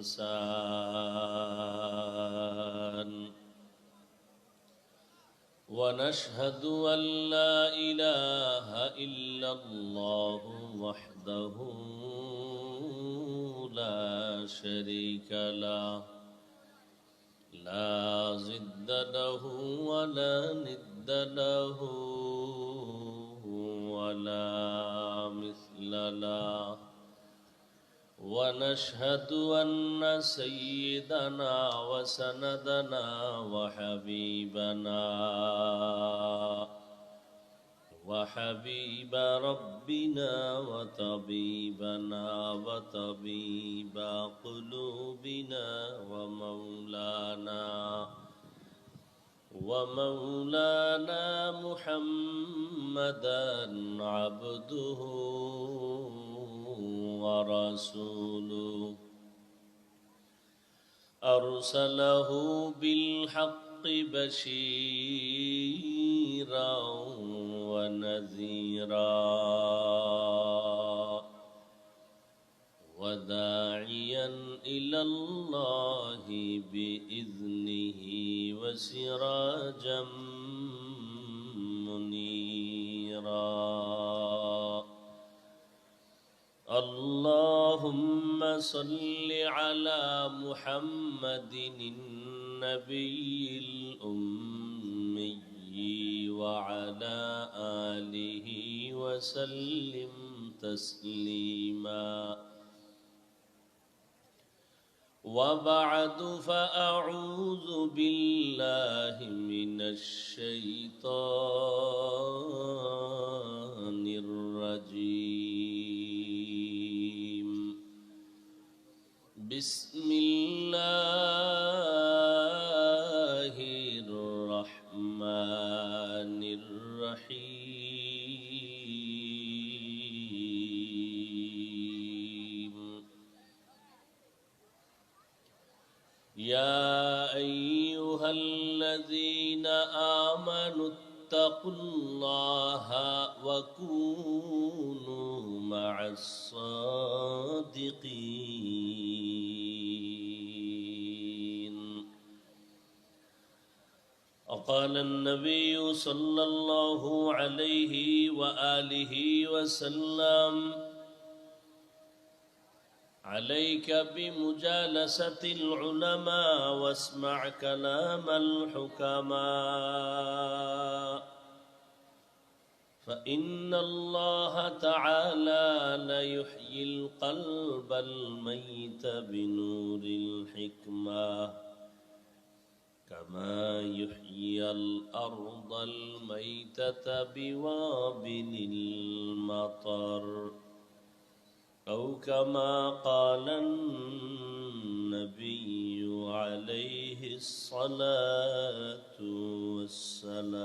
الإنسان ونشهد أن لا إله إلا الله وحده لا شريك له لا ضد له ولا ند له ولا مثل له ونشهد أن سيدنا وسندنا وحبيب ربنا وطبيبنا وطبيب قلوبنا ومولانا محمدا عبده ورسوله أرسله بالحق بشيرا ونذيرا وداعيا إلى الله بإذنه وسراجا منيرا اللهم صل على محمد النبي الأمي وعلى آله وسلم تسليما وبعد فأعوذ بالله من الشيطان الرجيم بسم الله الرحمن الرحيم يا أيها الذين آمنوا اتقوا الله وكونوا مع الصادقين وقال النبي صلى الله عليه وآله وسلم عليك بمجالسة العلماء واسمع كلام الحكماء فإن الله تعالى ليحيي القلب الميت بنور الحكمة كما يحيي الأرض الميتة بوابل المطر أو كما قال النبي عليه الصلاة والسلام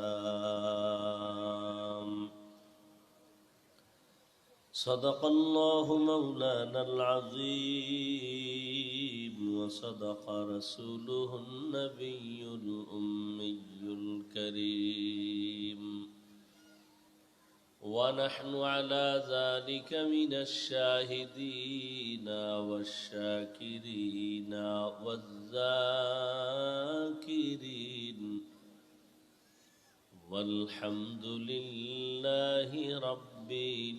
صدق الله مولانا العظيم وصدق رسوله النبي الأمي الكريم ونحن على ذلك من الشاهدين والشاكرين والذاكرين والحمد لله رب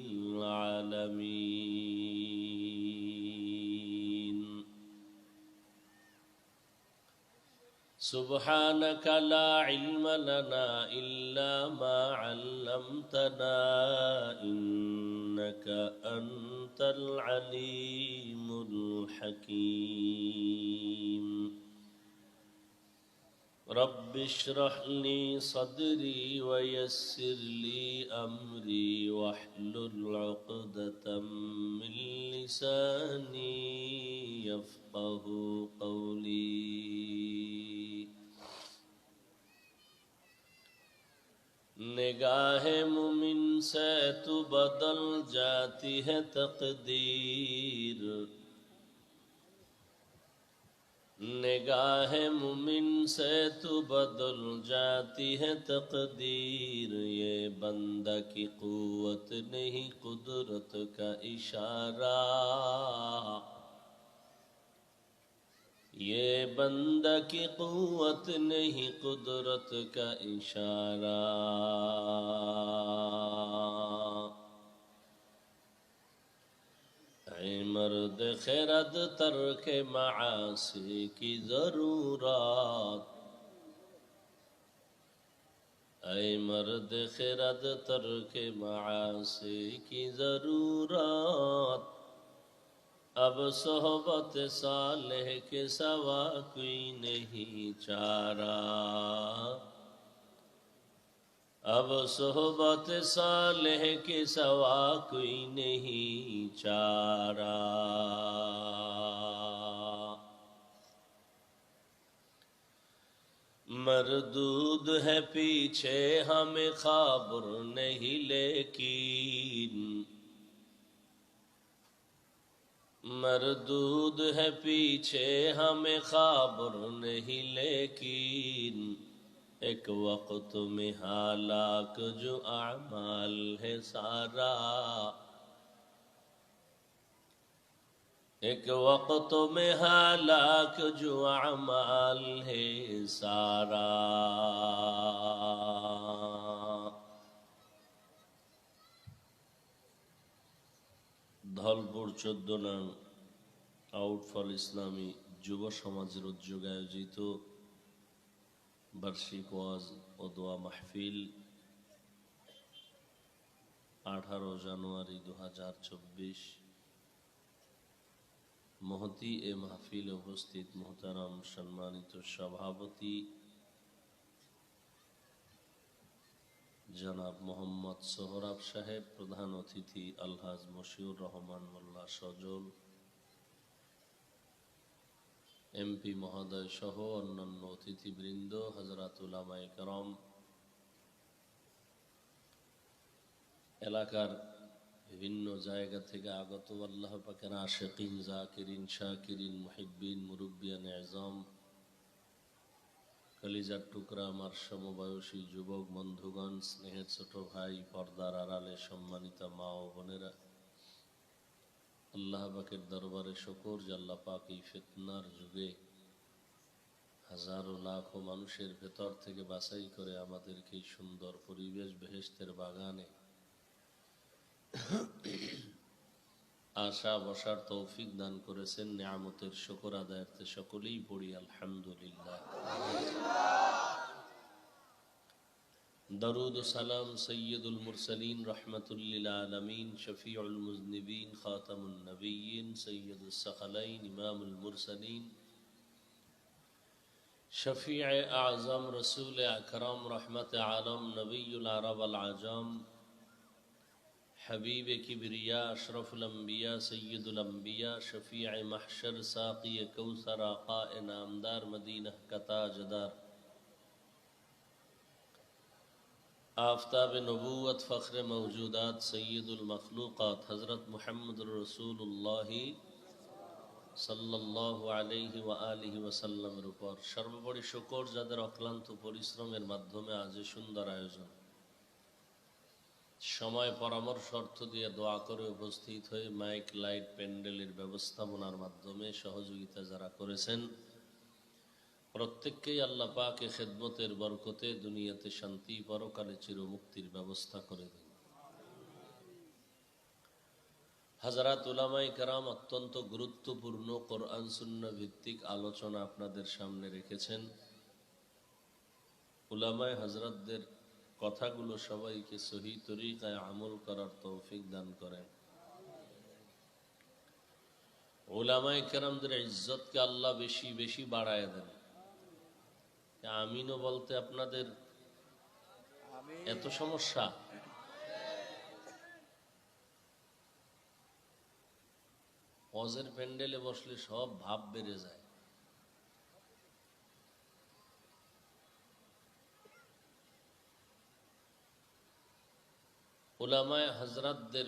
العالمين سبحانك لا علم لنا إلا ما علمتنا إنك أنت العليم الحكيم رب اشرح لي صدري ويسر لي أمري واحلل عقدة من لساني يفقه قولي निगाह मुमिन से तो बदल जाती है तकदीर निगाह मुमिन से तो बदल जाती है तकदीर ये बंदा की कुव्वत नहीं कुदरत का इशारा ये बंदा की कुव्वत नहीं कुदरत का इशारा। ऐ मर्द खैरत तर्क मासी की जरूरत, ऐ मर्द खैरत तर्क मासी की जरूरत। अब सोहबत सालेह के सवा कोई नहीं चारा। अब सोहबत सालेह के सवा कोई नहीं चारा। मरदूद है पीछे हमें खबर नहीं, लेकिन मरदूद है पीछे हमें खबर नहीं, लेकिन एक वक्त में हालाक जो अमाल है सारा। एक वक्त में हालाक जो अमाल है सारा। ধলপুর 14 নং আউটফল ইসলামী যুব সমাজের উদ্যোগে আয়োজিত বার্ষিক ওয়াজ ও দোয়া মাহফিল 18 জানুয়ারি 2024। মহতি এ মাহফিলে উপস্থিত মোহতারাম সম্মানিত সভাপতি জনাব মোহাম্মদ সোহরাব সাহেব, প্রধান অতিথি আলহাজ মশিউর রহমান মোল্লা সজল, এমপি মহোদয় সহ অন্যান্য অতিথিবৃন্দ, হযরত উলামায়ে কেরাম, এলাকার বিভিন্ন জায়গা থেকে আগত আল্লাহ পাকের আশিকিন, জাকিরিন, শাকিরিন, মুহিব্বিন, মুরব্বিয়ান আযম, কলিজার টুকরা আমার সমবয়সী যুবক বন্ধুগণ, স্নেহের ছোট ভাই, পর্দার আড়ালে সম্মানিত মা ও বোনেরা, আল্লাহ পাকের দরবারে শুকর যে আল্লাহ পাক এই ফিতনার যুগে হাজারো লাখো মানুষের ভেতর থেকে বাছাই করে আমাদেরকে এই সুন্দর পরিবেশ, বেহেশতের বাগানে আশা বসার তৌফিক দান করেছেন। নিয়ামতের শুকর আদায়ার্থে সকলেই পড়ি আলহামদুলিল্লাহ। দরুদ ও সালাম সৈয়দুল মুরসালিন রহমাতুল লিল আলামিন, শফিউল মুজনিবিন, খাতামুন নবিয়্যিন, সৈয়দুস সাকালাইন, ইমামুল মুরসালিন, শফিয়ে আযম, রসুল আকরাম, রহমত আলম, নবিয়ুল আরব আল আজম, हबीब किबरिया, अशरफुल अंबिया, सय्यदुल अंबिया, शफीअ महशर, साक़ी कौसर, आक़ाए नामदार, मदीना का ताजदार, आफ़ताब नबूवत, फ़ख्र मौजूदात, सय्यदुल मखलूक़ात, हज़रत मुहम्मदुर रसूलुल्लाह सल्लल्लाहु अलैहि व आलिहि वसल्लमेर উপর সর্বোপরি শুকর যাদের অক্লান্ত পরিশ্রমের মাধ্যমে আজ সুন্দর আয়োজন, সময় পরামর্শ অর্থ দিয়ে দোয়া করে উপস্থিত হয়ে মাইক, লাইট, প্যান্ডেলের ব্যবস্থাপনার মাধ্যমে সহযোগিতা যারা করেছেন, প্রত্যেককেই আল্লাহ পাক খেদমতের বরকতে দুনিয়াতে শান্তি, পরকালে চিরমুক্তির ব্যবস্থা করে দিন। হযরত উলামায়ে কেরাম অত্যন্ত গুরুত্বপূর্ণ কোরআন সুন্নাহ ভিত্তিক আলোচনা আপনাদের সামনে রেখেছেন। উলামায়ে হযরতদের কথাগুলো সবাইকে সহি তরিকায় আমল করার তৌফিক দান করেন। উলামায়ে কেরামদের ইজ্জতকে আল্লাহ বেশি বেশি বাড়ায় দেন। আমিনও বলতে আপনাদের এত সমস্যা? ওয়াজের প্যান্ডেলে বসলে সব ভাব বেড়ে যায়। উলামায়ে হযরতদের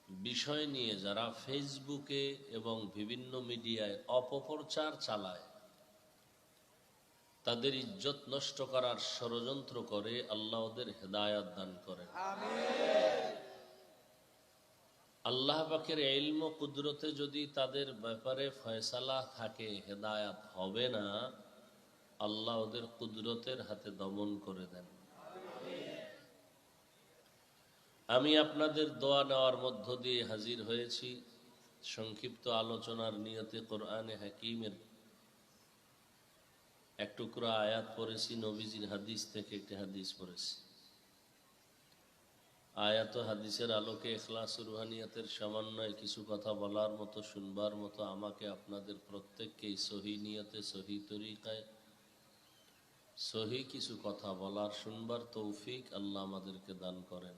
বিষয় নিয়ে যারা ফেসবুকে এবং বিভিন্ন মিডিয়ায় অপপ্রচার চালায়, তাদের ইজ্জত নষ্ট করার ষড়যন্ত্র করে, আল্লাহ ওদের হেদায়েত দান করেন। আল্লাহ পাকের ইলম ও কুদরতে যদি তাদের ব্যাপারে ফয়সালা থাকে, হেদায়াত হবে না, আল্লাহ ওদের কুদরতের হাতে দমন করে দেন। আমি আপনাদের দোয়া নেওয়ার মধ্য দিয়ে হাজির হয়েছি সংক্ষিপ্ত আলোচনার নিয়তে। কোরআনে হাকিমের এক টুকরা আয়াত পড়েছি, নবীজির হাদিস থেকে একটি হাদিস পড়েছি। আয়াত ও হাদিসের আলোকে ইখলাস ও রুহানিয়াতের সমন্বয়ে কিছু কথা বলার মতো, শুনবার মতো আমাকে আপনাদের প্রত্যেককেই সহি নিয়তে, সহি তরিকায়, সহি কিছু কথা বলার, শুনবার তৌফিক আল্লাহ আমাদেরকে দান করেন।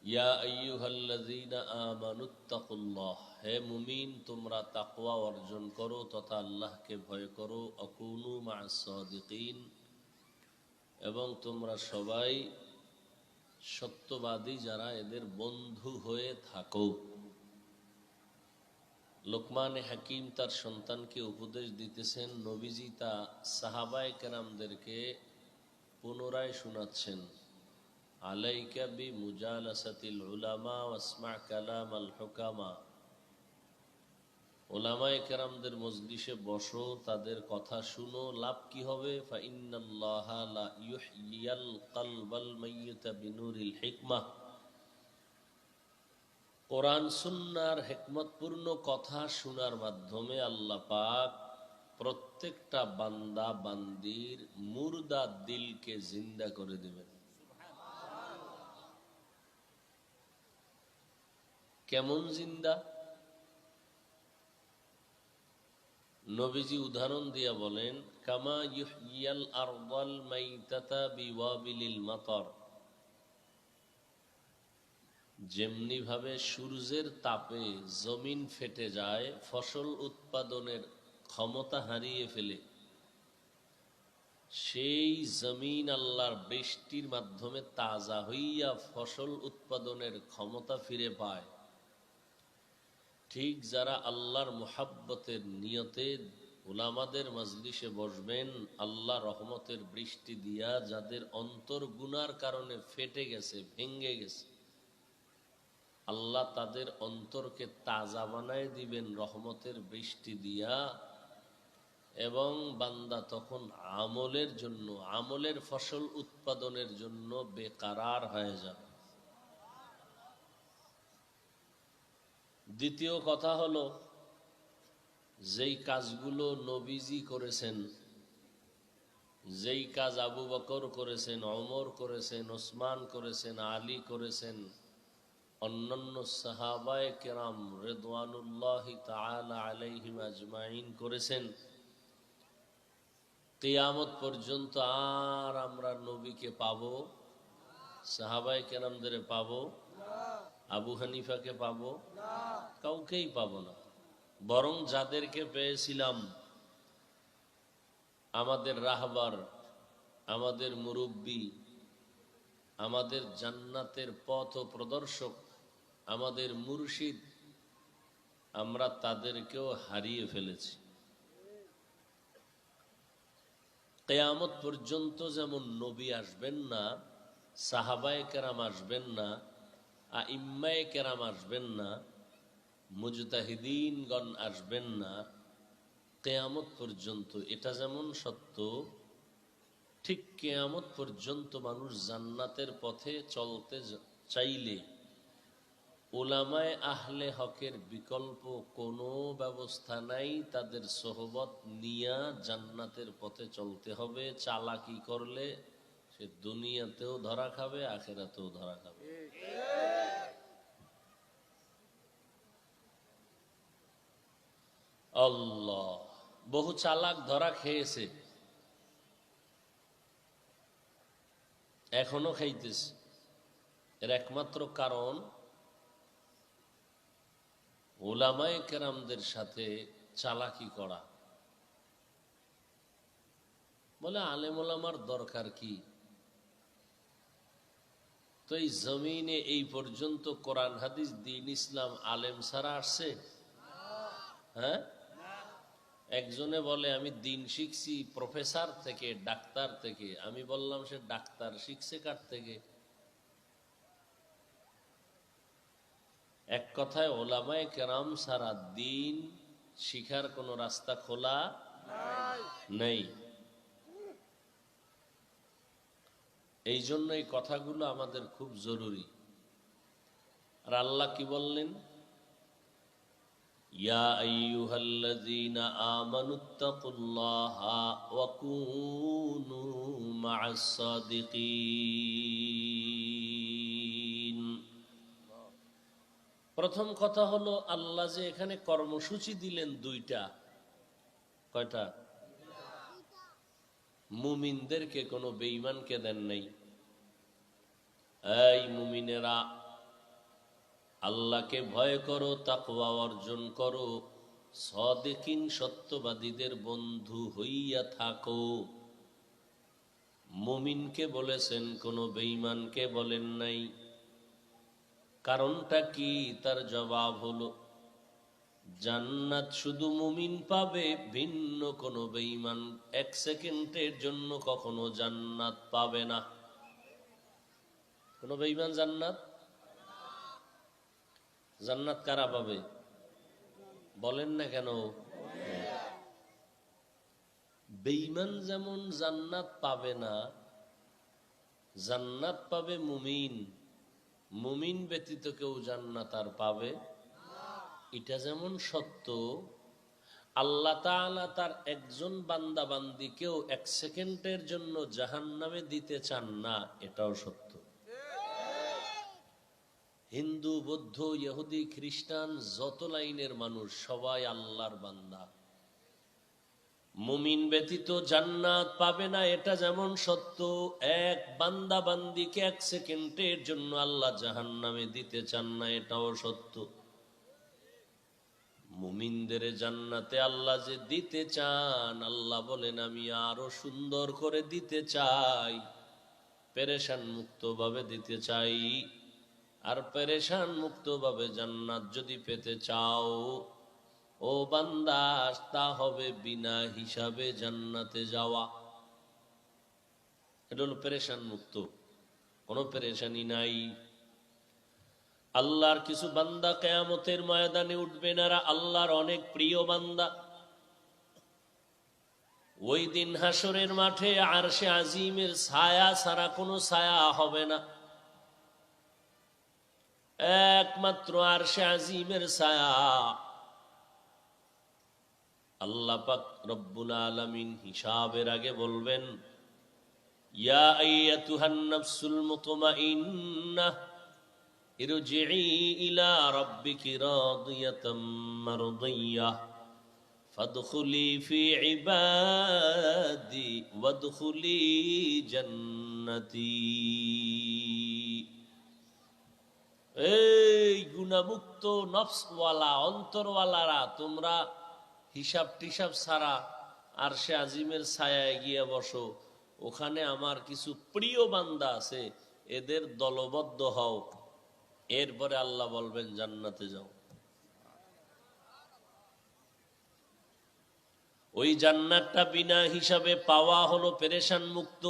ইয়া আইয়ুহাল্লাযীনা আমানুত্তাকুল্লাহ, হে মুমিন তোমরা তাকওয়া অর্জন করো তথা আল্লাহকে ভয় করো। আকুনু মা'আস সাদিকিন, এবং তোমরা সবাই সত্যবাদী যারা, এদের বন্ধু হয়ে থাকো। লোকমানে হাকিম তার সন্তানকে উপদেশ দিতেছেন, নবীজি তা সাহাবায়ে কেরামদেরকে পুনরায় শোনাচ্ছেন। আলাইকা বি মুজালাসাতিল উলামা ওয়াসমা কালাম আল হুকামা, উলামায়ে কেরামদের মজলিসে বসো, তাদের কথা শুনো। লাভ কি হবে? ফা ইন্নাল্লাহা লা ইউহয়িল কলবাল মাইয়িতা বিনুরিল হিকমাহ, কোরআন সুন্নাহর হিকমতপূর্ণ কথা শোনার মাধ্যমে আল্লাহ পাক প্রত্যেকটা বান্দা বান্দির মুর্দা দিলকে জিন্দা করে দেবেন। কেমন জিন্দা? নবীজি উদাহরণ দিয়া বলেন, কামা ইউহয়িল আরদাল মাইতাতা বিওয়াবিলিল মাতার, যেমনি ভাবে সূর্যের তাপে জমিন ফেটে যায়, ফসল উৎপাদনের ক্ষমতা হারিয়ে ফেলে, সেই জমিন আল্লাহর বৃষ্টির মাধ্যমে তাজা হইয়া ফসল উৎপাদনের ক্ষমতা ফিরে পায়। ঠিক যারা আল্লাহর মুহাব্বতের নিয়তে উলামাদের মজলিসে বসবেন, আল্লাহ রহমতের বৃষ্টি দিয়া যাদের অন্তর গুনার কারণে ফেটে গেছে, ভেঙ্গে গেছে, আল্লাহ তাদের অন্তরকে তাজা বানায় দিবেন রহমতের বৃষ্টি দিয়া। এবং বান্দা তখন আমলের জন্য, আমলের ফসল উৎপাদনের জন্য বেকারার হয়ে যাবে। দ্বিতীয় কথা হলো, যেই কাজগুলো নবীজি করেছেন, যেই কাজ আবু বকর করেছেন, ওমর করেছেন, ওসমান করেছেন, আলী করেছেন, অন্যান্য সাহাবায়ে কেরাম রিদওয়ানুল্লাহি তাআলা আলাইহিম আজমাইন করেছেন, কিয়ামত পর্যন্ত আর আমরা নবীকে পাবো, সাহাবায়ে কেরামদের পাবো, আবু হানিফাকে পাবো? কাউকেই পাবো না। বরং যাদেরকে পেয়েছিলাম, আমাদের রাহবার, আমাদের মুরব্বী, আমাদের জান্নাতের পথ প্রদর্শক, আমাদের মুর্শিদ, আমরা তাদেরকেও হারিয়ে ফেলেছি। কিয়ামত পর্যন্ত যেমন নবী আসবেন না, সাহাবায়ে কেরাম আসবেন না, আইম্মায়ে কেরাম আসবেন না, মুজতাহিদিনগণ আসবেন না, কিয়ামত পর্যন্ত এটা যেমন সত্য, ঠিক কিয়ামত পর্যন্ত মানুষ জান্নাতের পথে চলতে চাইলে উলামায়ে আহলে হকের বিকল্প কোনো ব্যবস্থা নাই। তাদের সোহবত নিয়া জান্নাতের পথে চলতে হবে। চালাকি করলে সে দুনিয়াতেও ধরা খাবে, আখিরাতেও ধরা খাবে। আল্লাহ, বহু চালাক ধরা খেয়েছে, এখনো খাইতেছে। এর একমাত্র কারণ উলামায়ে কেরামদের সাথে চালাকি করা। বলে আলেম ওলামার দরকার কি? তো এই জমিনে এই পর্যন্ত কোরআন হাদিস, দ্বীন ইসলাম আলেম ছাড়া আসছে? হ্যাঁ, একজনে বলে আমি দিন শিখছি প্রফেসর থেকে, ডাক্তার থেকে। আমি বললাম সে ডাক্তার শিখছে কার থেকে? এক কথায় ওলামায়ে কেরাম সারা দিন শিখার কোনো রাস্তা খোলা নেই। এই জন্য এই কথাগুলো আমাদের খুব জরুরি। আর আল্লাহ কি বললেন? ইয়া আইয়ুহাল্লাযীনা আমানুত্তাকুল্লাহা ওয়া কুনু মা'আস সাদিকিন। প্রথম কথা হলো আল্লাহ যে এখানে কর্মসূচি দিলেন দুইটা। কয়টা? মুমিনদেরকে কোনো বেঈমানকে দেন নাই। এই মুমিনেরা, আল্লাহকে ভয় করো, তাকওয়া অর্জন করো, সাদিকিন সত্যবাদীদের বন্ধু হইয়া থাকো। মুমিনকে বলেছেন, কোনো বেঈমানকে বলেন নাই। কারণটা কি? তার জবাব হলো জান্নাত শুধু মুমিন পাবে, ভিন্ন কোনো বেঈমান এক সেকেন্ডের জন্য কখনো জান্নাত পাবে না। কোনো বেঈমান জান্নাত কারা পাবে? বলেন না কেন? বেঈমান যেমন জান্নাত পাবে না, জান্নাত পাবে মুমিন। মুমিন ব্যতীত কেউ জান্নাত আর পাবে? এটা যেমন সত্য, আল্লাহ তাআলা তার একজন বান্দা বান্দীকেও এক সেকেন্ডের জন্য জাহান্নামে দিতে চান না, এটাও সত্য। হিন্দু, বৌদ্ধ, ইহুদি, খ্রিস্টান, যত লাইনের মানুষ সবাই আল্লাহর বান্দা। মুমিন ব্যতীত জান্নাত পাবে না, এটা যেমন সত্য, এক বান্দা বান্দীকে এক সেকেন্ডের জন্য আল্লাহ জাহান্নামে দিতে চান না, এটাও সত্য। মুমিনদের জান্নাতে আল্লাহ যে দিতে চান, আল্লাহ বলেন আমি আরো সুন্দর করে দিতে চাই, পেরেশান মুক্ত ভাবে দিতে চাই। আর পেরেশান মুক্ত ভাবে জান্নাত যদি পেতে চাও ও বান্দা, তা হবে বিনা হিসাবে জান্নাতে যাওয়া। এটা হলো পেরেশান মুক্ত, কোনো পেরেশানি নাই। আল্লাহর কিছু বান্দা কিয়ামতের ময়দানে উঠবেন, আর আল্লাহর অনেক প্রিয় বান্দা। ওই দিন হাসরের মাঠে আরশে আজিমের ছায়া ছাড়া কোনো ছায়া হবে না, একমাত্র আরশে আজিমের ছায়া। আল্লাহ পাক রব্বুল আলামিন হিসাবের আগে বলবেন, ইয়া আইয়াতুহান নাফসুল মুতমাইন্নাহ ইরজিই ইলা রাব্বিকি রাদিয়াতাম মারদিয়াহ ফাদখুলি ফি ইবাদি ওয়াদখুলি জান্নাতি। এই গুনাহমুক্ত নফসওয়ালা, অন্তরওয়ালারা, তোমরা হিসাব টিসাব ছাড়া আরশে আজিমের ছায়ায় গিয়ে বসো। ওখানে আমার কিছু প্রিয় বান্দা আছে, এদের দলবদ্ধ হও। এরপরে আল্লাহ বলবেন জান্নাতে যাও। ওই জান্নাতটা বিনা হিসাবে পাওয়া হলো পেরেশান মুক্ত।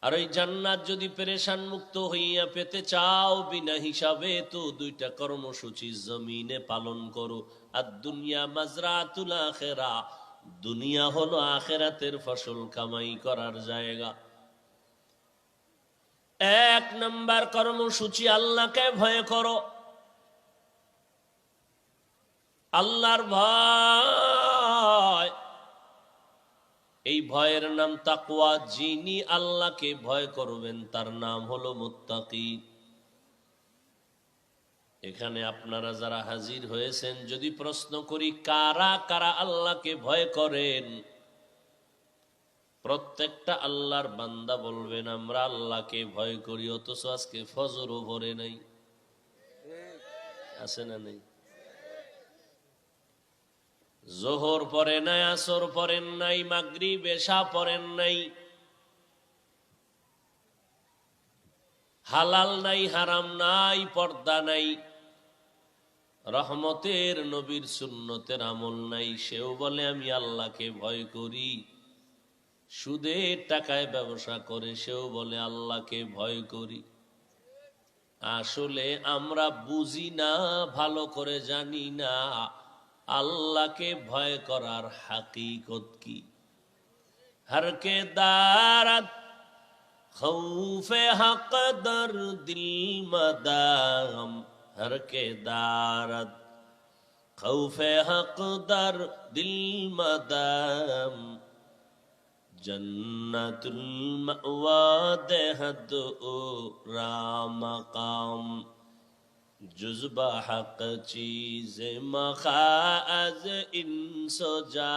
আর ওই জান্নাত যদি পেরেশান মুক্ত হইয়া পেতে চাও বিনা হিসাবে, তো দুইটা কর্মসূচি জমিনে পালন করো। আর দুনিয়া মাজরাতুল আখিরা, দুনিয়া হলো আখিরাতের ফসল কামাই করার জায়গা। এক নাম্বার কর্মসূচি, আল্লাহকে ভয় করো। আল্লাহর ভয়, এই ভয়ের নাম তাকওয়া। যিনি আল্লাহকে ভয় করবেন তার নাম হলো মুত্তাকি। এখানে আপনারা যারা হাজির হয়েছেন, যদি প্রশ্ন করি কারা কারা আল্লাহকে ভয় করেন, প্রত্যেকটা আল্লাহর বান্দা বলবেন আমরা আল্লাহকে ভয় করি। অথচ আজকে ফজরও ভরে নাই, আছে না নেই? জোহর পড়ে নাই, আসর পড়েন নাই, মাগরিব এশা পড়েন নাই, হালাল নাই, হারাম নাই, পর্দা নাই, রহমতের নবীর সুন্নতের আমল নাই, সেও বলে আমি আল্লাহকে ভয় করি। সুদের টাকায় ব্যবসা করে, সেও বলে আল্লাহকে ভয় করি। আসলে আমরা বুঝি না, ভালো করে জানি না আল্লাহকে ভয় করার হাকিকত কি। হরকে দারাত খৌফে হক দর দিল মদাম, হরকে দারাত খৌফে হক দর দিল মদাম, জন্নতুল মাওয়া দেহদ ও রামকাম, जुज़्बा हक चीज़ मखाज़ इंसोजा,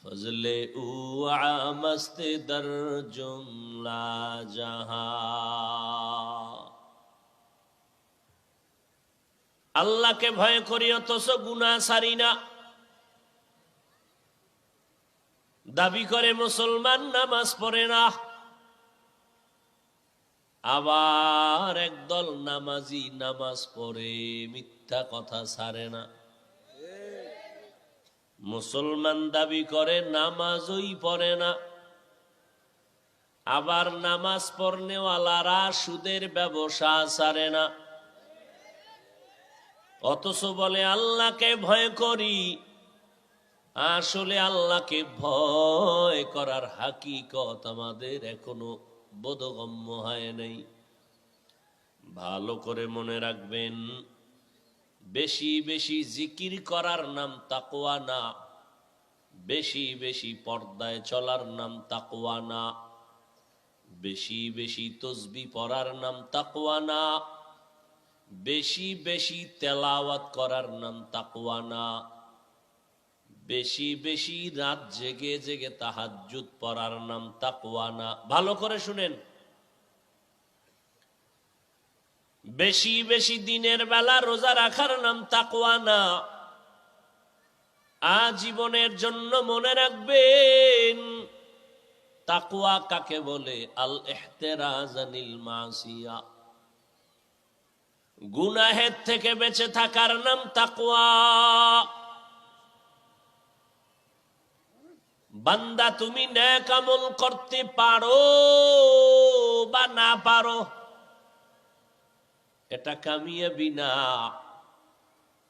फजले उ मस्त दर जुमला जहां। আল্লাহকে ভয় করি অথচ গুনাহ সারি না। দাবি করে মুসলমান, নামাজ পড়ে না। আবার একদল নামাজি নামাজ পড়ে, মিথ্যা কথা ছাড়ে না। মুসলমান দাবি করে, নামাজই পড়ে না। আবার নামাজ পড়নেওয়ালারা সুদের ব্যবসা ছাড়ে না, অথচ বলে আল্লাহকে ভয় করি। আসলে আল্লাহকে ভয় করার হাকিকত আমাদের এখনো বোধগম্য হয় নাই। ভালো করে মনে রাখবেন, বেশি বেশি জিকির করার নাম তাকওয়া না, বেশি বেশি পর্দায় চলার নাম তাকওয়া না, বেশি বেশি তসবিহ পড়ার নাম তাকওয়া না, বেশি বেশি তেলাওয়াত করার নাম তাকওয়া না, বেশি বেশি রাত জেগে জেগে তাহাজ্জুদ পড়ার নাম তাকওয়া না। ভালো করে শুনেন, বেশি বেশি দিনের বেলা রোজা রাখার নাম তাকওয়া না। আজীবনের জন্য মনে রাখবেন, তাকওয়া কাকে বলে? আল ইহতিরাজ আনিল মাসিয়া, গুনাহের থেকে বেঁচে থাকার নাম তাকওয়া। বান্দা তুমি নেক আমল করতে পারো বা না পারো, এটা কামিয়াবি না।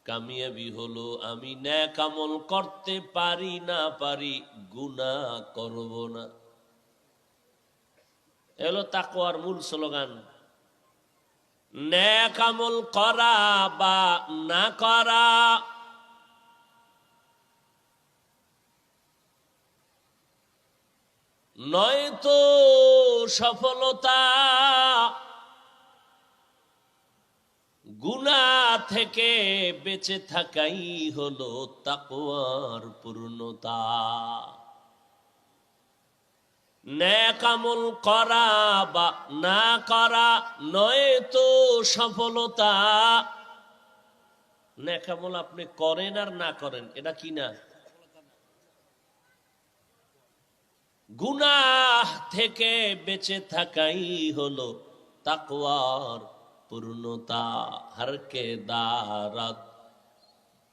কামিয়াবি হলো আমি নেক আমল করতে পারি না পারি, গুনাহ করব না। এলো তাকওয়ার মূল স্লোগান। নেক আমল করা বা না করা, নয়তো সফলতা। গুনাহ থেকে বেঁচে থাকাই হলো তাকওয়ার পূর্ণতা। নেক আমল করা বা না করা, নয়তো সফলতা। নেক আমল আপনি করেন আর না করেন, এটা কি না? গুনাহ থেকে বেঁচে থাকাই হলো তাকওয়ার পূর্ণতা। হর কে দারাত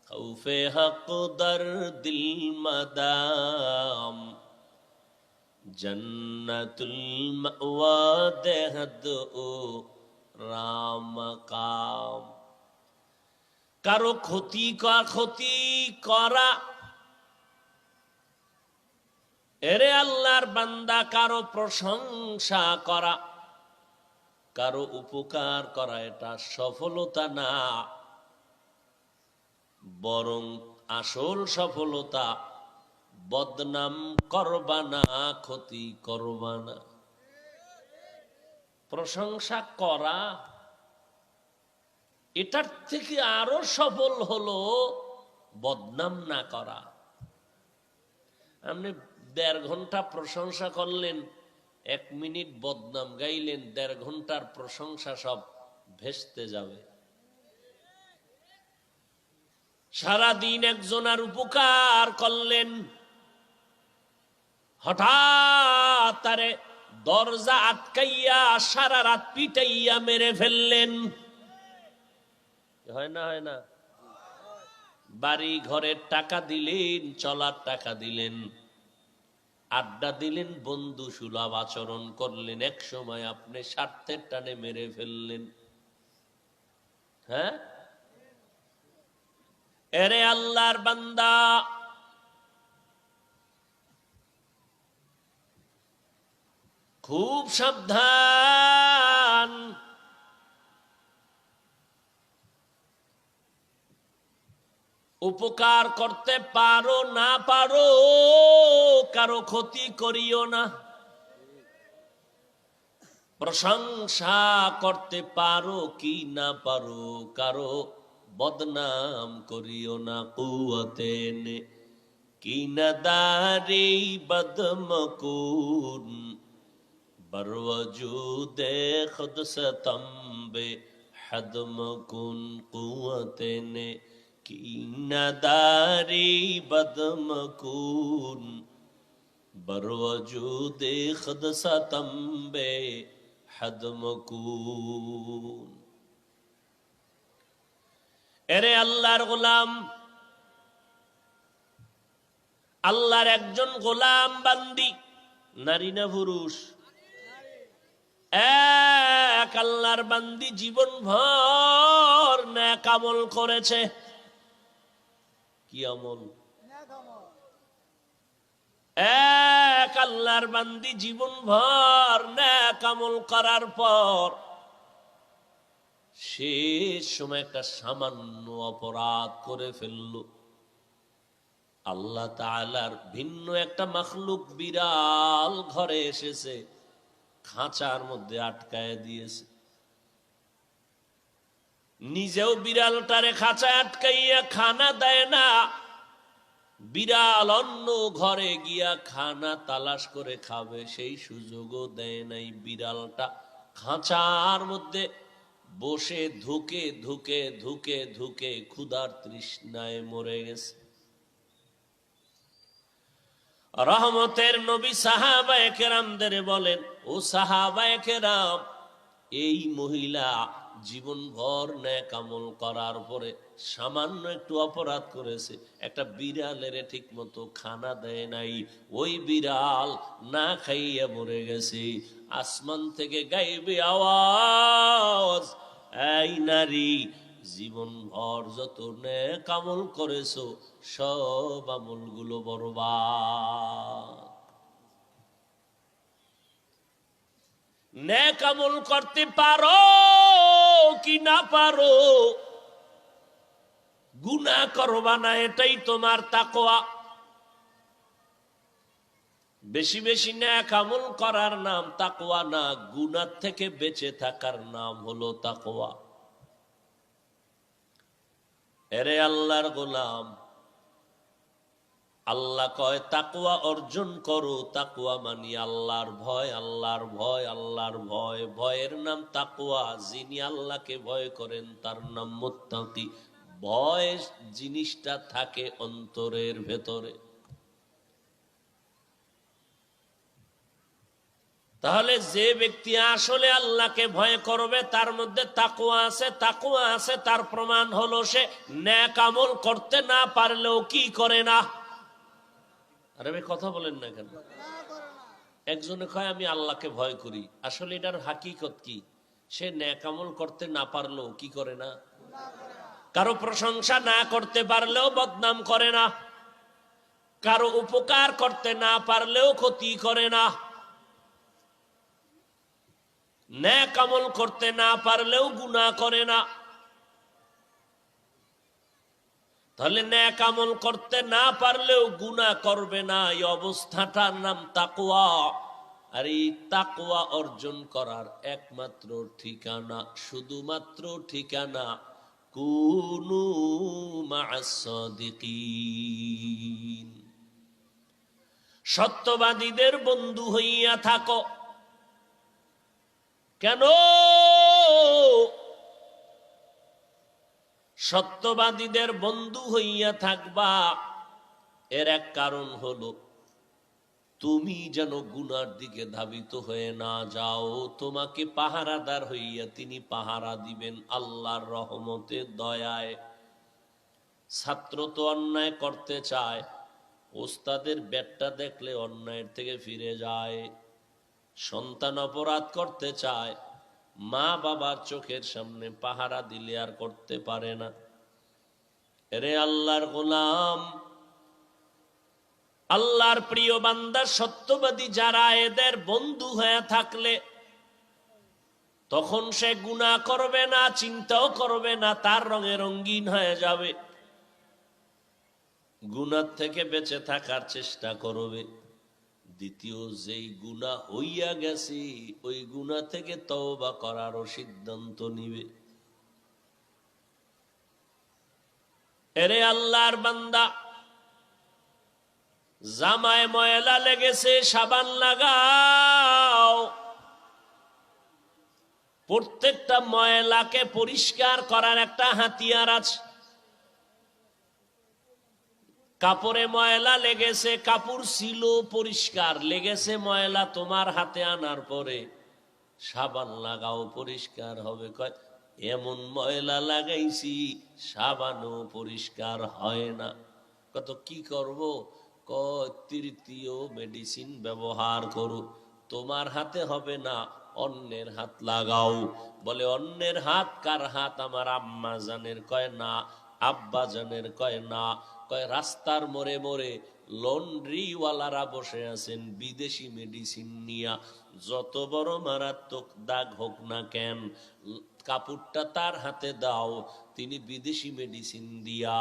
খৌফে হক দর দিল মদাম, জন্নতুল মাওয়া দেহদ ও রামকাম। কারো ক্ষতি করা, এরে আল্লাহর বান্দা, কারো প্রশংসা করা, কারো উপকার করা, এটা সফলতা না। বরং আসল সফলতা, বদনাম করবা না, ক্ষতি করবা না। প্রশংসা করা, এটার থেকে আরো সফল হলো বদনাম না করা। আপনি 1.5 ঘন্টা প্রশংসা করলেন, 1 মিনিট বদনাম গাইলেন, 1.5 ঘন্টার প্রশংসা সব ভেস্তে যাবে। সারাদিন একজনের উপকার করলেন, হঠাৎ তারে দরজা আটকাইয়া সারা রাত পিটাইয়া মেরে ফেললেন, হয় না? হয় না? বাড়ি ঘরের টাকা দিলেন, চলার টাকা দিলেন, আড্ডা দিলেন, বন্ধু সুলভ আচরণ করলেন, এক সময় আপনি স্বার্থের টানে মেরে ফেললেন। হ্যাঁ? এরে আল্লাহর বান্দা, খুব সাবধান। উপকার করতে পারো না পারো, কারো ক্ষতি করিও না। প্রশংসা করতে পারো কি না পারো, কারো বদনাম করিও না। কুওয়াতে নে কি না দারি বদমকুন, বরওজুদে খুদ সতম্বে হদমকুন। কুওয়াতে নে কি না দারি বদমকুন, বরওজুদে খুদ সতম্বে হদমকুন। এরে আল্লাহর গোলাম, আল্লাহর একজন গোলাম বান্দি, নারী না পুরুষ? এক আল্লাহর বান্দি জীবন ভর নেক আমল করেছে। কি আমল? এক আল্লাহর বান্দি জীবন ভর নেক আমল করার পর শেষ সময় একটা সামান্য অপরাধ করে ফেলল। আল্লাহ তাআলার ভিন্ন একটা মাখলুক বিড়াল ঘরে এসেছে, খাঁচার মধ্যে আটকায় দিয়েছে। নিজেও বিড়ালটারে খাঁচায় আটকাইয়া খানা দেয় না, বিড়াল অন্য ঘরে গিয়া খানা তালাশ করে খাবে সেই সুযোগও দেয় নাই। বিড়ালটা খাঁচার মধ্যে বসে ধুকে ধুকে ধুকে ধুকে ক্ষুধার তৃষ্ণায় মরে গেছে। রহমতের নবী সাহাবায়ে কেরামদের বলেন, ও সাহাবায়ে কেরাম, এই মহিলা জীবন ভর নেক আমল করার পরে সামান্য একটু অপরাধ করেছে, একটা বিড়ালের ঠিক মতো খানা দেয় নাই, ওই বিড়াল না খাইয়া মরে গেছে। আসমান থেকে গাইবে আওয়াজ, এই নারী, জীবন ভর যত নেক আমল করেছো সব আমলগুলো বরবাদ। নেক আমল করতে পারো কি না পারো, গুনাহ করবা না, এটাই তোমার তাকওয়া। বেশি বেশি নেক আমল করার নাম তাকওয়া না, গুনাহ থেকে বেঁচে থাকার নাম হলো তাকওয়া। এরে আল্লাহর গোলাম, আল্লাহ কয় তাকওয়া অর্জন করো। তাকওয়া মানি আল্লাহর ভয়, আল্লাহর ভয়, আল্লাহর ভয়। ভয়ের নাম তাকওয়া। যিনি আল্লাহকে ভয় করেন তার নাম মুত্তাকি। ভয় জিনিসটা থাকে অন্তরের ভেতরে। তাহলে যে ব্যক্তি আসলে আল্লাহকে ভয় করবে তার মধ্যে তাকওয়া আছে। তাকওয়া আছে, তার প্রমাণ হলো সে নেক আমল করতে না পারলেও কি করে না। আরে ভাই কথা বলেন না কেন? একজনে কয় আমি আল্লাহকে ভয় করি, আসলে এটার হাকিকত কি? সে নেক আমল করতে না পারলেও কি করে না? কারো প্রশংসা না করতে পারলেও বদনাম করে না, কারো উপকার করতে না পারলেও ক্ষতি করে না, নেক আমল করতে না পারলেও গুনাহ করে না। তাহলে নেক আমল করতে না পারলেও গুনাহ করবে না, এই অবস্থাটার নাম তাকওয়া। আর এই তাকওয়া অর্জন করার একমাত্র ঠিকানা, শুধুমাত্র ঠিকানা, কুনু মা'আস সাদিকিন, সত্যবাদীদের বন্ধু হইয়া থাকো। কেন সত্যবাদীদের বন্ধু হইয়া থাকবা? এর এক কারণ হলো তুমি যেন গুনার দিকে ধাবিত হয়ে না যাও। তোমাকে পাহারাদার হইয়া তিনি পাহারা দিবেন আল্লাহর রহমতে, দয়ায়। ছাত্র তো অন্যায় করতে চায়, ওস্তাদের ব্যাটটা দেখলে অন্যায়ের থেকে ফিরে যায়। সন্তান অপরাধ করতে চায়, মা বাবার চোখের সামনে পাহারা দিলে আর করতে পারে না। এরে আল্লাহর গোলাম, আল্লাহর প্রিয় বান্দা সত্যবাদী যারা, এদের বন্ধু হয়ে থাকলে তখন সে গুনাহ করবে না, চিন্তাও করবে না, তার রঙে রঙিন হয়ে যাবে। গুনাহ থেকে বেঁচে থাকার চেষ্টা করবে। দ্বিতীয়, যেই গুনাহ হইয়া গেছে ওই গুনাহ থেকে তওবা করারও সিদ্ধান্ত নিবে। এরে আল্লাহর বান্দা, জামায় ময়লা লেগেছে, সাবান লাগাও। প্রত্যেকটা ময়লাকে পরিষ্কার করার একটা হাতিয়ার আছে। কাপড়ে ময়লা লেগেছে, কাপড় ছিল পরিষ্কার, লেগেছে ময়লা, তোমার হাতে আনার পরে সাবান লাগাও, পরিষ্কার হবে। কয় এমন ময়লা লাগাইছি সাবানও পরিষ্কার হয় না। কত কি করব? কয় তৃতীয় মেডিসিন ব্যবহার করো, তোমার হাতে হবে না, অন্যের হাত লাগাও। বলে অন্যের হাত কার হাত? আমার আম্মা জানের। কয় না। আব্বা জানের? কয় না। কয় রাস্তার মোড়ে মোড়ে লন্ড্রিওয়ালারা বসে আছেন বিদেশি মেডিসিন নিয়া, যত বড় মারাত্মক দাগ হোক না কেন, কাপড়টা তার হাতে দাও, তিনি বিদেশি মেডিসিন দিয়া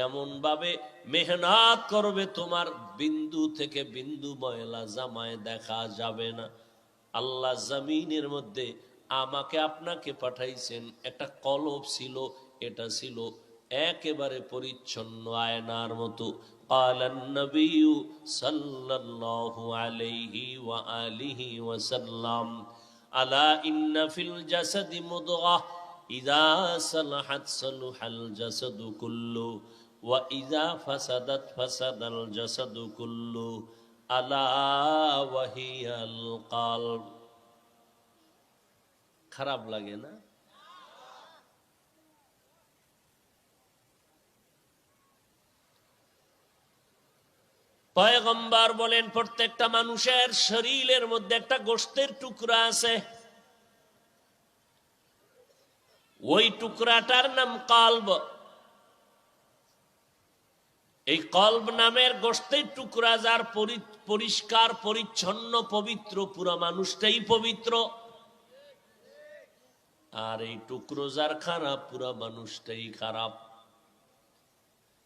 এমন ভাবে মেহনত করবে তোমার বিন্দু থেকে বিন্দু ময়লা জামায় দেখা যাবে না। আল্লাহ জমিনের মধ্যে আমাকে আপনাকে পাঠাইছেন, একটা কলব ছিল, এটা ছিল একেবারে পরিচ্ছন্ন আয়নার মতো। قال النبي صلى الله عليه وآله وسلم ألا إن في الجسد مضغة إذا صلحت صلح الجسد كله وإذا فسدت فسد الجسد كله ألا وهي القلب। খারাপ লাগে না? পয়গম্বর বলেন প্রত্যেকটা মানুষের শরীরের মধ্যে একটা গোশতের টুকরা আছে, ওই টুকরাটার নাম কলব। এই কলব নামের গোশতের টুকরা যার পরিষ্কার পরিচ্ছন্ন পবিত্র, পুরো মানুষটাই পবিত্র। আর এই টুকরো যার খারাপ, পুরো মানুষটাই খারাপ।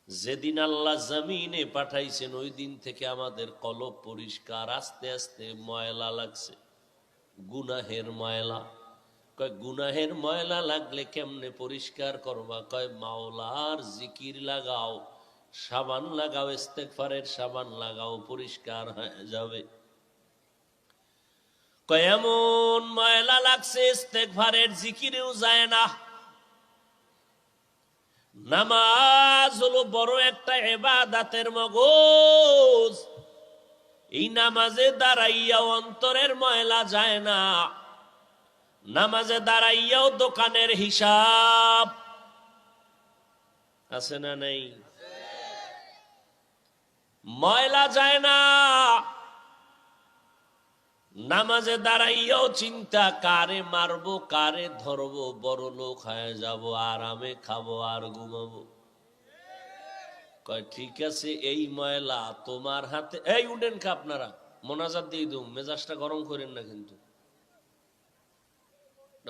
যেদিন আল্লাহ জমিনে পাঠাইছেন ওই দিন থেকে আমাদের কলব পরিষ্কার। আস্তে আস্তে ময়লা লাগছে, গুনাহের ময়লা। কয় গুনাহের ময়লা লাগলে কেমনে পরিষ্কার করবা? কয় মাওলার জিকির লাগাও, সাবান লাগাও, ইস্তেগফারের সাবান লাগাও, পরিষ্কার হয়ে যাবে। কয় এমন ময়লা লাগছে ইস্তেগফারের জিকিরেও যায় না। নামাজ হলো বড় একটা ইবাদতের মগজ, এই নামাজে দাঁড়াইয়াও অন্তরের ময়লা যায় না। নামাজে দাঁড়াইয়াও দোকানের হিসাব আছে না নেই? ময়লা যায় না। নামাজে দাঁড়াইয়াও চিন্তা, কারে মারবো, কারে ধরবো, বড় লোক হয়ে যাবো, আরামে খাবো আর ঘুমাবো। কয় ঠিক আছে, এই ময়লা তোমার হাতে। এই উঠেন কা আপনারা, মোনাজাত দিয়ে দুম, মেজাজটা গরম করেন না কিন্তু।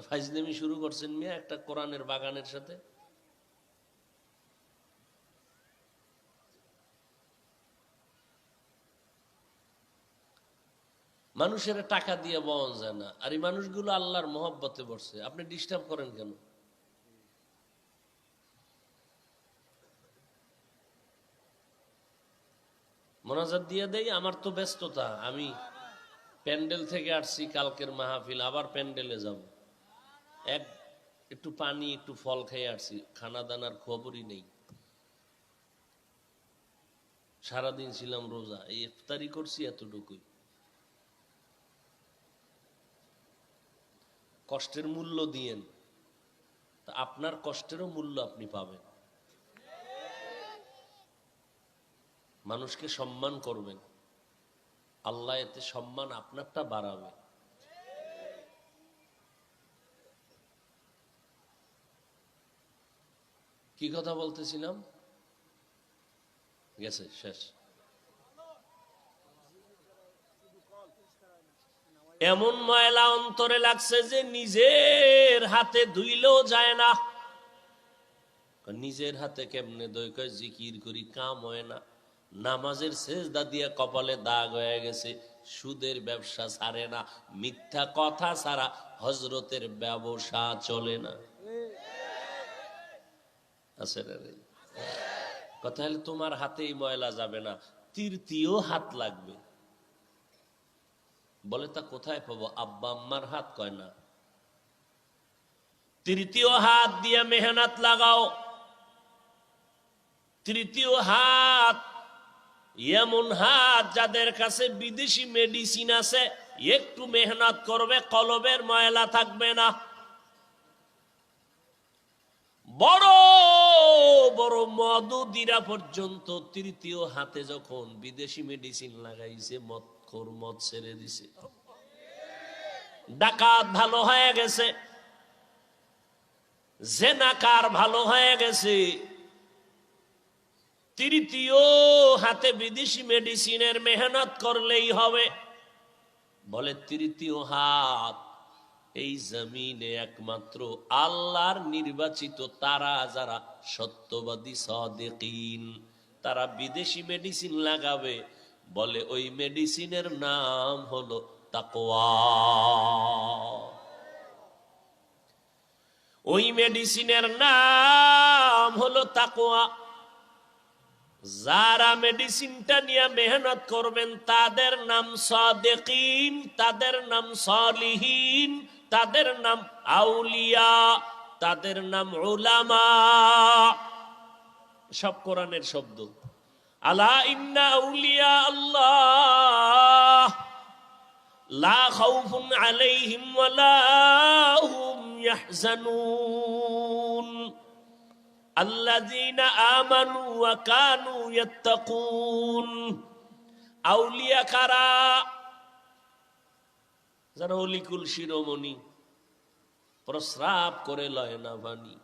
ফাইজলামি শুরু করছেন মিয়া একটা কোরআনের বাগানের সাথে। মানুষের টাকা দিয়ে বন যায় না, আর এই মানুষগুলো আল্লাহর মহব্বতে বসছে, আপনি ডিস্টার্ব করেন কেন? মোনাজাত দিয়ে দেই, আমার তো ব্যস্ততা, আমি প্যান্ডেল থেকে আসছি, কালকের মাহফিল, আবার প্যান্ডেলে যাব, একটু পানি একটু ফল খেয়ে আসছি, খানা দানার খবরই নেই। সারাদিন ছিলাম রোজা, এই ইফতারি করছি এতটুকুই। কষ্টের মূল্য দিয়েন, তা আপনার কষ্টেরও মূল্য আপনি পাবেন। মানুষকে সম্মান করবেন, আল্লাহ এতে সম্মান আপনারটা বাড়াবে। কি কথা বলতেছিলাম, গেছে শেষ। এমন ময়লা অন্তরে লাগছে যে নিজের হাতে ধুইলেও যায় না। নিজের হাতে কেমনে দই, কয় জিকির করি, কাম হয় না। নামাজের সেজদা দিয়ে কপালে দাগ হয়ে গেছে, সুদের ব্যবসা ছাড়ে না, মিথ্যা কথা ছাড়া হজরতের ব্যবসা চলে না। আছে রে কথা হলে তোমার হাতেই ময়লা যাবে না, তৃতীয় হাত লাগবে। বলে তা কোথায় পাবো? আব্বা আম্মার হাত, কয় না, তৃতীয় হাত দিয়ে মেহনত লাগাও। তৃতীয় হাত এমন হাত যাদের কাছে বিদেশি মেডিসিন আছে, একটু মেহনত করবে কলবের ময়লা থাকবে না। বড় বড় মদুদিরা পর্যন্ত তৃতীয় হাতে যখন বিদেশি মেডিসিন লাগাইছে, মদখোর মদ ছেড়ে দিছে। ডাকাত ভালো হয়ে গেছে, জেনাকার ভালো হয়ে গেছে। তৃতীয় হাতে বিদেশি মেডিসিনের মেহনত করলেই হবে। বলে তৃতীয় হাত এই জমিনে একমাত্র আল্লাহর নির্বাচিত তারা যারা সত্যবাদী সাদিকিন, তারা বিদেশি মেডিসিন লাগাবে। বলে ওই মেডিসিনের নাম হলো তাকওয়া। ওই মেডিসিনের নাম হলো তাকওয়া। যারা মেডিসিনটা নিয়ে মেহনত করবেন তাদের নাম সাদিকিন, তাদের নাম সালিহিন, তাদের নাম আউলিয়া, তাদের নাম উলামা। সব কোরআনের শব্দ। আলা ইন্না আউলিয়া আল্লাহ লা খাউফুন আলাইহিম ওয়ালা হুম ইয়াহজানুন আল্লাযীনা আমানু ওয়া কানু ইয়াত্তাকুন। আউলিয়া কারা? যারা অলিকুল শিরোমণি, প্রস্রাব করে লয় না পানি,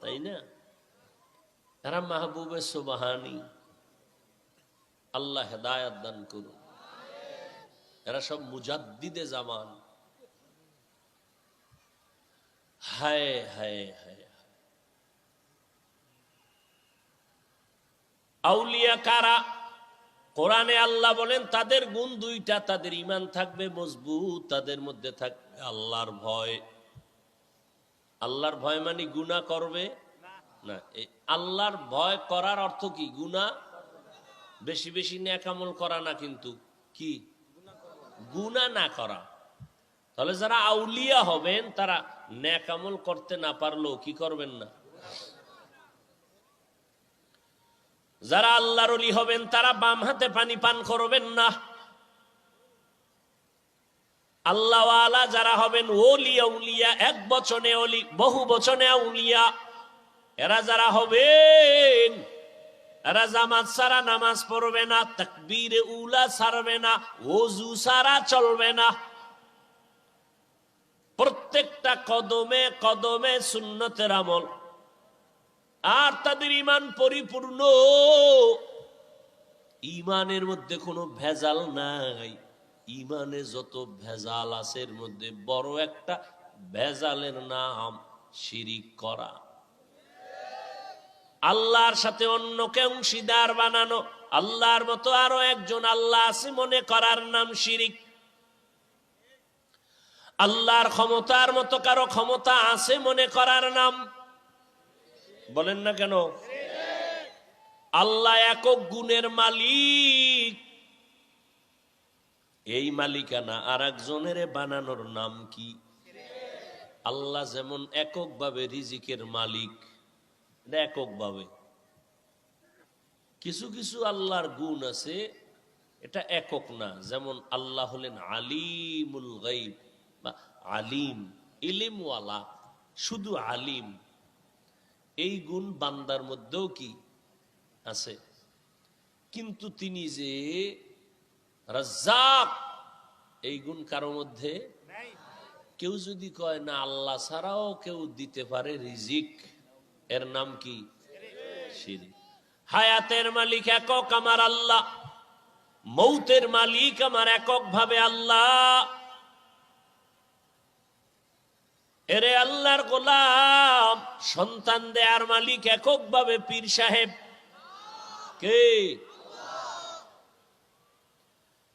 তাই না? এরা মাহবুবে সুবহানি। আল্লাহ হেদায়েত দান করুন। এরা সব মুজাদ্দিদে জামান। হায় হায় হায়। আউলিয়া কারা? কোরআনে আল্লাহ বলেন তাদের গুণ দুইটা, তাদের ঈমান থাকবে মজবুত, তাদের মধ্যে থাকবে আল্লাহর ভয়। আল্লাহর ভয় মানে গুনাহ করবে না। এই আল্লাহর ভয় করার অর্থ কি? গুনাহ বেশি বেশি নেক আমল করা না, কিন্তু কি গুনাহ না করা। তাহলে যারা আউলিয়া হবেন তারা নেক আমল করতে না পারলেও কি করবেন না। যারা আল্লাহর ওলি হবেন তারা বাম হাতে পানি পান করবেন না। আল্লাহওয়ালা যারা হবেন, ওলি আউলিয়া, এক বচনে ওলি, বহু বচনে আউলিয়া, এরা যারা হবেন এরা জামাত ছাড়া নামাজ পড়বে না, তাকবীরে উলা ছাড়বে না, ওযু ছাড়া চলবে না। প্রত্যেকটা কদমে কদমে সুন্নতের আমল। আর তাদের ঈমান পরিপূর্ণ, ঈমানের মধ্যে কোনো ভেজাল নাই। ঈমানে যত ভেজাল আছে এর মধ্যে বড় একটা ভেজালের নাম শিরিক করা। আল্লাহর সাথে অন্যকে অংশীদার বানানো, আল্লাহর মতো আরো একজন আল্লাহ আছে মনে করার নাম শিরিক। আল্লাহর ক্ষমতার মতো কারো ক্ষমতা আছে মনে করার নাম, বলেন না কেন? আল্লাহ একক গুণের মালিক, এই মালিকানা আর একজনের বানানোর নাম কি? আল্লাহ যেমন এককভাবে রিজিকের মালিক, এককভাবে, কিছু কিছু আল্লাহর গুণ আছে, এটা একক না। যেমন আল্লাহ হলেন আলিমুল গাইব বা আলিম, ইলিমওয়ালা, শুধু আলিম। এই গুণ বান্দার মধ্যেও কি আছে। কিন্তু তিনি যে রাজ্জাক, এই গুণ কারো মধ্যে। কেউ যদি কয় না আল্লাহ ছাড়াও কেউ দিতে পারে রিজিক, এর নাম কি? শিরক। হায়াতের মালিক একক আমার আল্লাহ, মৌতের মালিক আমার একক ভাবে আল্লাহ। এরে আল্লাহর গোলাম, সন্তান দেয়ার মালিক একক ভাবে পীর সাহেব। কে?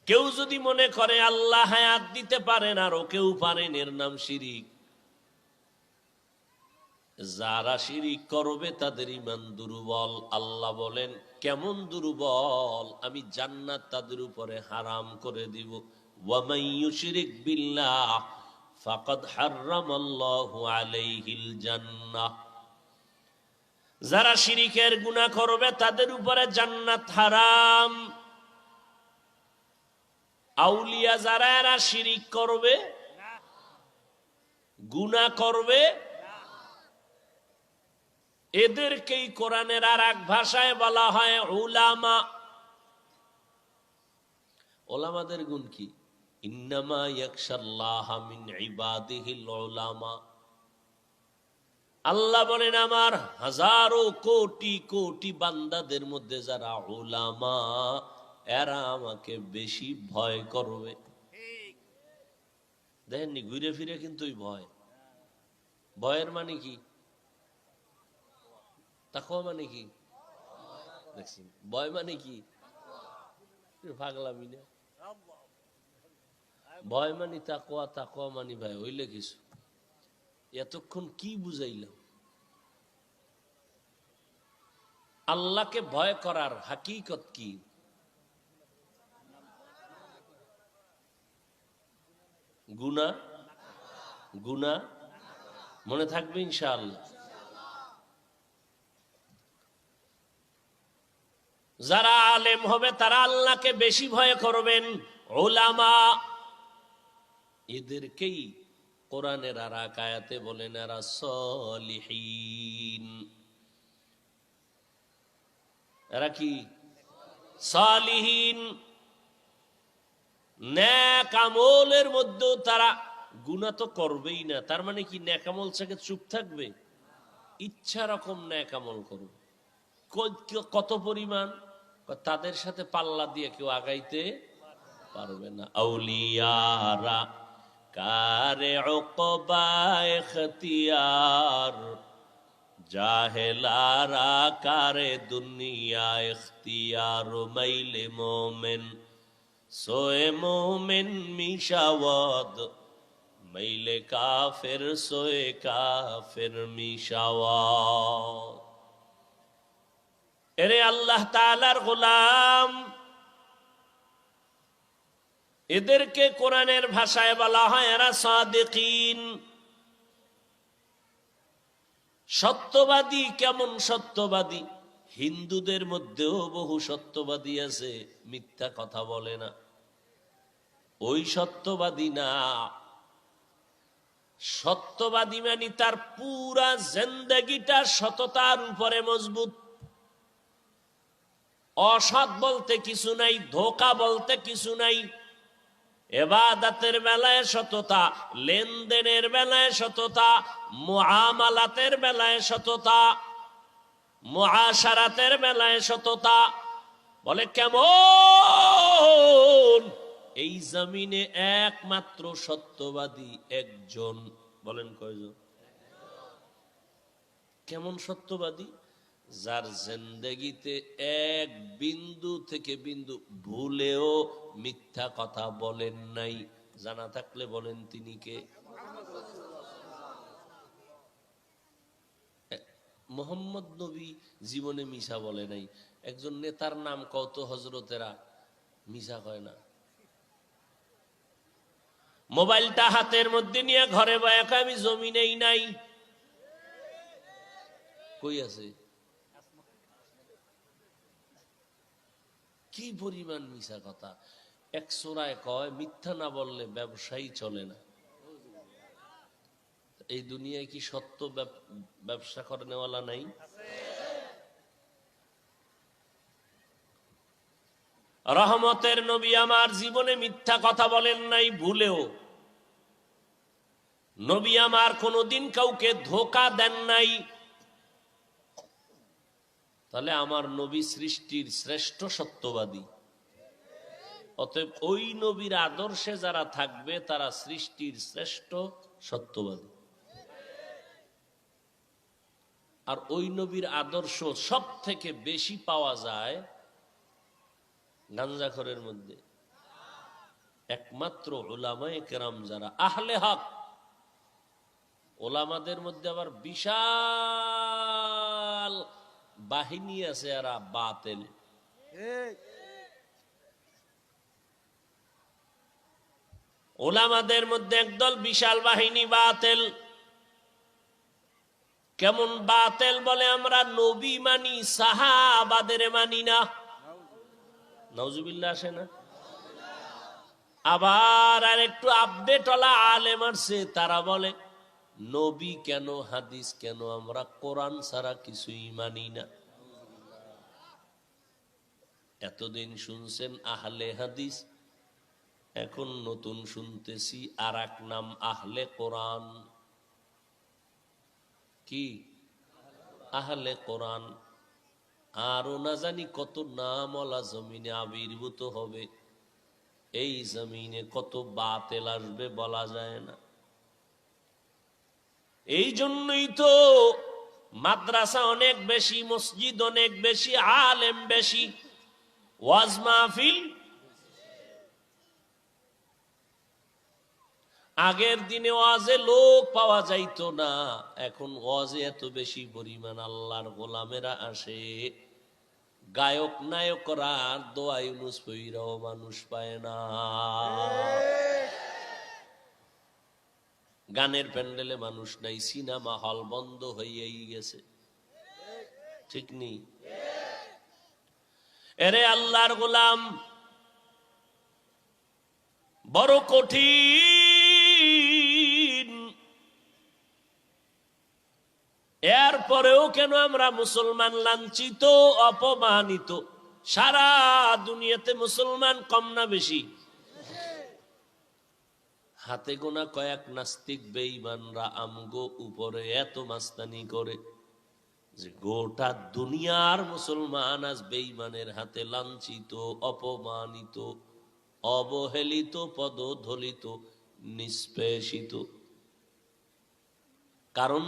কেউ যদি মনে করে আল্লাহ হায়াত দিতে পারেন আরো কেউ পারেন, এর নাম শিরিক। যারা শিরিক করবে তাদের ঈমান দুর্বল। আল্লাহ বলেন কেমন দুর্বল, আমি জান্নাত তাদের উপরে হারাম করে দিব। ওয়া মান ইউশরিক বিল্লাহ ফাকাদ হারামাল্লাহু আলাইহিল জান্নাহ। যারা শিরিকের গুনাহ করবে তাদের উপরে জান্নাত হারাম। আউলিয়া যারা এরা শিরিক করবে, গুনাহ করবে, এদেরকেই কোরআনের আর এক ভাষায় বলা হয় উলামা। ওলামাদের গুণ কি? ইন্নামা ইয়াখশাল্লাহা মিন ইবাদিহিল উলামা। আল্লাহ বলেন আমার হাজারো কোটি কোটি বান্দাদের মধ্যে যারা উলামা, এরা আমাকে বেশি ভয় করবে। দেখেননি ঘুরে ফিরে কিন্তু ভয়। ভয়ের মানে কি? তাকওয়া মানে কি? দেখছেন, ভয় মানে কি? পাগলামি না। ভয় মানি তাকওয়া, তাকওয়া মানি ভাই হইলে কিছু। এতক্ষণ কি বুঝাইলাম? আল্লাহকে ভয় করার হাকিকত কি? গুনাহ, গুনাহ মনে থাকবে ইনশাআল্লাহ। যারা আলেম হবে তারা আল্লাহকে বেশি ভয় করবেন। উলামা, এদেরকেই কোরআনের আর এক আয়াতে বলেন এরা সলিহিন। এরা কি? সালিহিন। নেক আমলের মধ্যেও তারা গুনাহ তো করবেই না। তার মানে কি নেক আমল থেকে চুপ থাকবে? ইচ্ছা রকম নেক আমল করবে। কত পরিমাণ? তাদের সাথে পাল্লা দিয়ে কেউ আগাইতে পারবে না। আউলিয়ারা কারে উকবা ইখতিয়ার, জাহেলারা কারে দুনিয়া ইখতিয়ার। মাইলে মোমেন সোয়ে মোমেন মিশাওয়াদ, মাইলে কাফের সোয়ে কাফের মিশাওয়াদ। এরে আল্লাহ তাআলার গোলাম, এদেরকে কোরআনের ভাষায় বলা হয় এরা সাদিকিন। সত্যবাদী। কেমন সত্যবাদী? হিন্দুদের মধ্যেও বহু সত্যবাদী আছে, মিথ্যা কথা বলে না। ওই সত্যবাদী না। সত্যবাদী মানে তার পুরা জিন্দেগিটা সততার উপরে মজবুত। অসৎ বলতে কিছু নাই, ধোঁকা বলতে কিছু নাই। ইবাদতের বেলায় সততা, লেনদেনের বেলায় সততা, মুআমালাতের বেলায় সততা, মুআশারাতের বেলায় সততা। বলে কেমন? এই জমিনে একমাত্র সত্যবাদী একজন। বলেন কয়জন? কেমন সত্যবাদী? যার জিন্দেগিতে এক বিন্দু থেকে বিন্দু ভুলেও মিথ্যা কথা বলেন নাই। জানা থাকলে বলেন তিনি কে? মুহাম্মদ নবী জীবনে মিশা বলে নাই। একজন নেতার নাম কত হযরতেরা মিশা কয় না। মোবাইলটা হাতের মধ্যে নিয়ে ঘরে বসে আমি জমিনেই নাই, কই আছে? কি পরিমাণ মিছা কথা। এক সোরায় কয় মিথ্যা না বললে ব্যবসায়ী চলে না। এই দুনিয়ায় কি সত্য ব্যবসা করে নেওয়ালা নাই? রহমতের নবী আমার জীবনে মিথ্যা কথা বলেন নাই ভুলেও। নবী আমার কোনদিন কাউকে ধোঁকা দেন নাই। তাহলে আমার নবী সৃষ্টির শ্রেষ্ঠ সত্যবাদী। অতএব ওই নবীর আদর্শে যারা থাকবে তারা সৃষ্টির শ্রেষ্ঠ সত্যবাদী। আর ওই নবীর আদর্শ সব থেকে বেশি পাওয়া যায় গাঞ্জাখোরের মধ্যে। একমাত্র উলামায়ে কেরাম যারা আহলে হক, ওলামাদের মধ্যে আবার বিশাল বাহিনী আছে এরা বাতিল। ওলামাদের মধ্যে একদল বিশাল বাহিনী বাতিল। কেমন বাতিল বলে, আমরা নবী মানি, সাহাবাদের মানি না। নাউজুবিল্লাহ আসে না? আবার আর একটু আপডেট ওলা আলেম আসছে, তারা বলে নবী কেন, হাদিস কেন, আমরা কোরআন ছাড়া কিছুই মানি না। এতদিন শুনছেন আহলে হাদিস, এখন নতুন শুনতেছি আর এক নাম আহলে কোরআন। কি আহলে কোরআন? আরো না জানি কত নামওয়ালা জমিনে আবির্ভূত হবে। এই জমিনে কত বাতিল আসবে বলা যায় না। এই জন্যই তো মাদ্রাসা অনেক বেশি, মসজিদ অনেক বেশি, আলেম বেশি, ওয়াজ মাহফিল। আগের দিনে ওয়াজে লোক পাওয়া যাইতো না, এখন ওয়াজে এত বেশি পরিমাণ আল্লাহর গোলামেরা আসে। গায়ক নায়করা দোয়া ইউনুস পইরাও মানুষ পায় না। গানের প্যান্ডেলে মানুষ নাই, সিনেমা হল বন্ধ হয়েই গেছে। ঠিক নেই? এরে আল্লাহর গোলাম, বড় কঠিন। এরপরেও কেন আমরা মুসলমান লাঞ্ছিত, অপমানিত? সারা দুনিয়াতে মুসলমান কম না বেশি? হাতে গোনা কয়েক নাস্তিক বেঈমানরা আমগো উপরে এত মাস্তানি করে যে গোটা দুনিয়ার মুসলমান আজ বেঈমানের হাতে লাঞ্ছিত, অপমানিত, অবহেলিত, পদধলিত, নিষ্পেষিত। কারণ